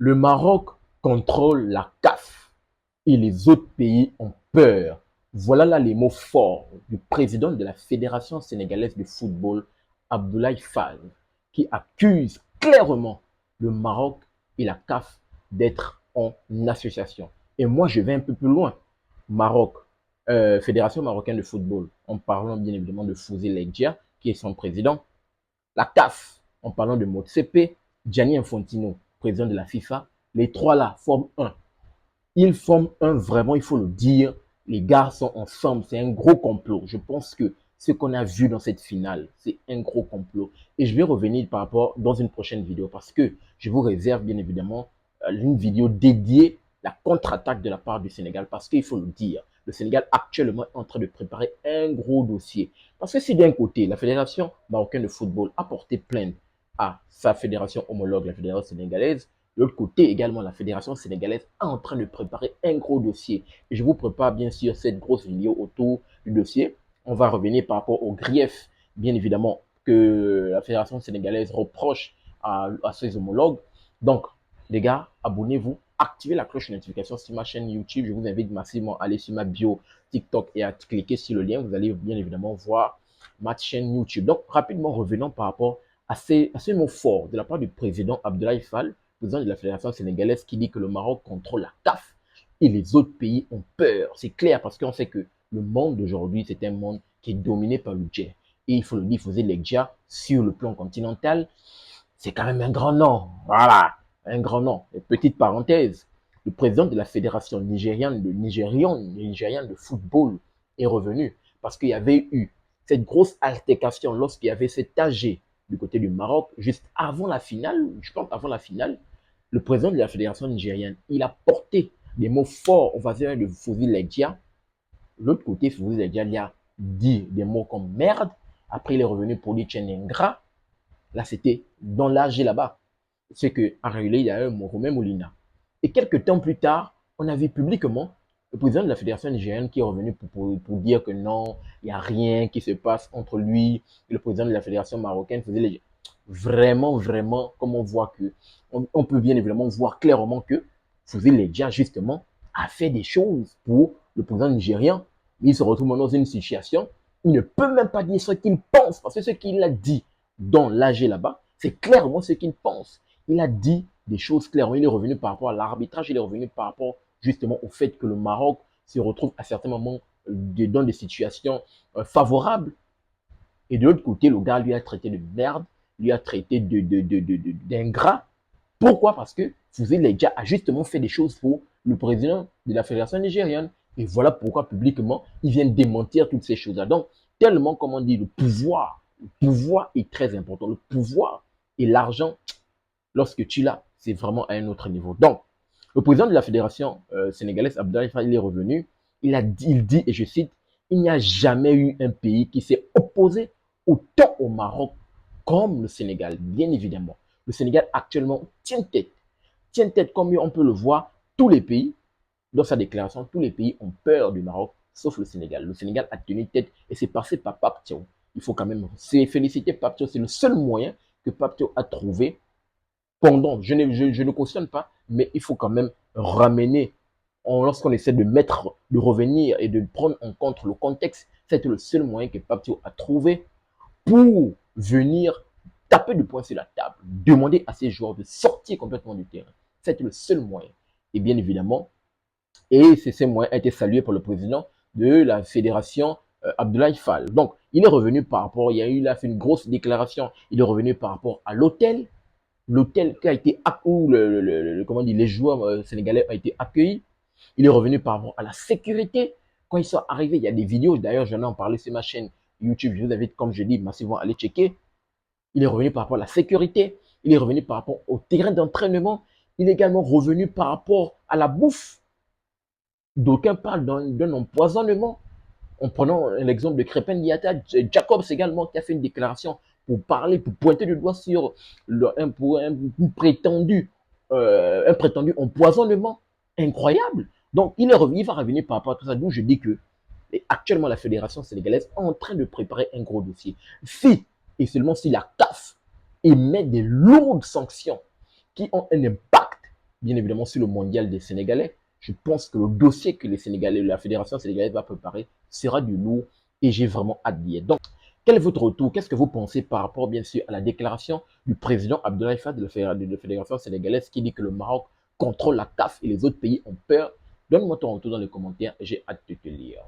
Le Maroc contrôle la CAF et les autres pays ont peur. Voilà là les mots forts du président de la Fédération sénégalaise de football, Abdoulaye Fall, qui accuse clairement le Maroc et la CAF d'être en association. Et moi, je vais un peu plus loin. Maroc, Fédération marocaine de football, en parlant bien évidemment de Fouzi Legdia, qui est son président. La CAF, en parlant de Motsepe, Gianni Infantino, président de la FIFA, les trois là forment un. Ils forment un vraiment, il faut le dire, les gars sont ensemble, c'est un gros complot. Je pense que ce qu'on a vu dans cette finale, c'est un gros complot. Et je vais revenir par rapport dans une prochaine vidéo parce que je vous réserve bien évidemment une vidéo dédiée à la contre-attaque de la part du Sénégal parce qu'il faut le dire, le Sénégal actuellement est en train de préparer un gros dossier. Parce que si d'un côté, la Fédération marocaine de football a porté plainte à sa fédération homologue, la Fédération sénégalaise, de l'autre côté également, la Fédération sénégalaise est en train de préparer un gros dossier. Et je vous prépare bien sûr cette grosse vidéo autour du dossier. On va revenir par rapport aux griefs, bien évidemment, que la Fédération sénégalaise reproche à ses homologues. Donc, les gars, abonnez-vous, activez la cloche de notification sur ma chaîne YouTube. Je vous invite massivement à aller sur ma bio TikTok et à cliquer sur le lien. Vous allez bien évidemment voir ma chaîne YouTube. Donc, rapidement, revenons par rapport à ces mots forts de la part du président Abdoulaye Fall, président de la Fédération sénégalaise, qui dit que le Maroc contrôle la CAF et les autres pays ont peur. C'est clair parce qu'on sait que le monde d'aujourd'hui, c'est un monde qui est dominé par le jet. Et il faut le dire, Fosé Legdia, sur le plan continental, c'est quand même un grand nom. Voilà, un grand nom. Et petite parenthèse, le président de la Fédération nigériane de football est revenu parce qu'il y avait eu cette grosse altercation lorsqu'il y avait cet AG du côté du Maroc, juste avant la finale, je pense avant la finale, le président de la fédération nigérienne, il a porté des mots forts au vaseur de Fouzi Legdia. L'autre côté, Fouzi Legdia lui a dit des mots comme merde. Après, il est revenu pour dire ingrat. Là, c'était dans l'âge là-bas. C'est qu'en réalité, il y a eu Mohamed Moulina. Et quelques temps plus tard, on a vu publiquement le président de la fédération nigérienne qui est revenu pour dire que non, il n'y a rien qui se passe entre lui et le président de la fédération marocaine. Vraiment, vraiment, comme on voit que, on peut bien évidemment voir clairement que Fouzi Legdia, justement, a fait des choses pour le président nigérien. Mais il se retrouve dans une situation, il ne peut même pas dire ce qu'il pense, parce que ce qu'il a dit dans l'AG là-bas, c'est clairement ce qu'il pense. Il a dit des choses clairement. Il est revenu par rapport à l'arbitrage, il est revenu par rapport justement au fait que le Maroc se retrouve à certains moments dans des situations favorables. Et de l'autre côté, le gars lui a traité de merde, lui a traité d'ingrat. Pourquoi? Parce que Fouzi Legdia a justement fait des choses pour le président de la fédération nigérienne. Et voilà pourquoi publiquement, il vient démentir toutes ces choses-là. Donc, tellement, comme on dit, le pouvoir est très important. Le pouvoir et l'argent, lorsque tu l'as, c'est vraiment à un autre niveau. Donc, le président de la fédération sénégalaise, Abdoulaye Fall, il est revenu. Il dit, et je cite, il n'y a jamais eu un pays qui s'est opposé autant au Maroc comme le Sénégal, bien évidemment. Le Sénégal actuellement tient tête. Tient tête comme on peut le voir, tous les pays, dans sa déclaration, tous les pays ont peur du Maroc, sauf le Sénégal. Le Sénégal a tenu tête et c'est passé par Pape Thiaw. Il faut quand même féliciter Pape Thiaw. C'est le seul moyen que Pape Thiaw a trouvé pendant, je ne cautionne pas, mais il faut quand même ramener, lorsqu'on essaie de revenir et de prendre en compte le contexte, c'est le seul moyen que Pape Thiaw a trouvé pour venir taper du poing sur la table, demander à ses joueurs de sortir complètement du terrain. C'est le seul moyen. Et bien évidemment, et ces moyens ont été salués par le président de la fédération, Abdoulaye Fall. Donc, il est revenu par rapport, il a fait une grosse déclaration, il est revenu par rapport à l'hôtel qui a été où comment dire, les joueurs sénégalais ont été accueillis. Il est revenu par rapport à la sécurité. Quand ils sont arrivés, il y a des vidéos, d'ailleurs j'en ai en parlé sur ma chaîne YouTube, je vous invite, comme je dis, massivement à aller checker. Il est revenu par rapport à la sécurité, il est revenu par rapport au terrain d'entraînement, il est également revenu par rapport à la bouffe. D'aucuns parlent d'un empoisonnement. En prenant l'exemple de Crépin Diatta, Jacobs également qui a fait une déclaration pour parler, pour pointer le doigt sur un prétendu empoisonnement incroyable. Donc, il va revenir par rapport à tout ça, d'où je dis que actuellement la fédération sénégalaise est en train de préparer un gros dossier. Si, et seulement si la CAF émet des lourdes sanctions qui ont un impact bien évidemment sur le mondial des Sénégalais. Je pense que le dossier que les Sénégalais, la Fédération sénégalaise va préparer sera du lourd et j'ai vraiment hâte d'y être. Donc, quel est votre retour? Qu'est-ce que vous pensez par rapport, bien sûr, à la déclaration du président Abdoulaye Fall de la Fédération sénégalaise qui dit que le Maroc contrôle la CAF et les autres pays ont peur? Donne-moi ton retour dans les commentaires et j'ai hâte de te lire.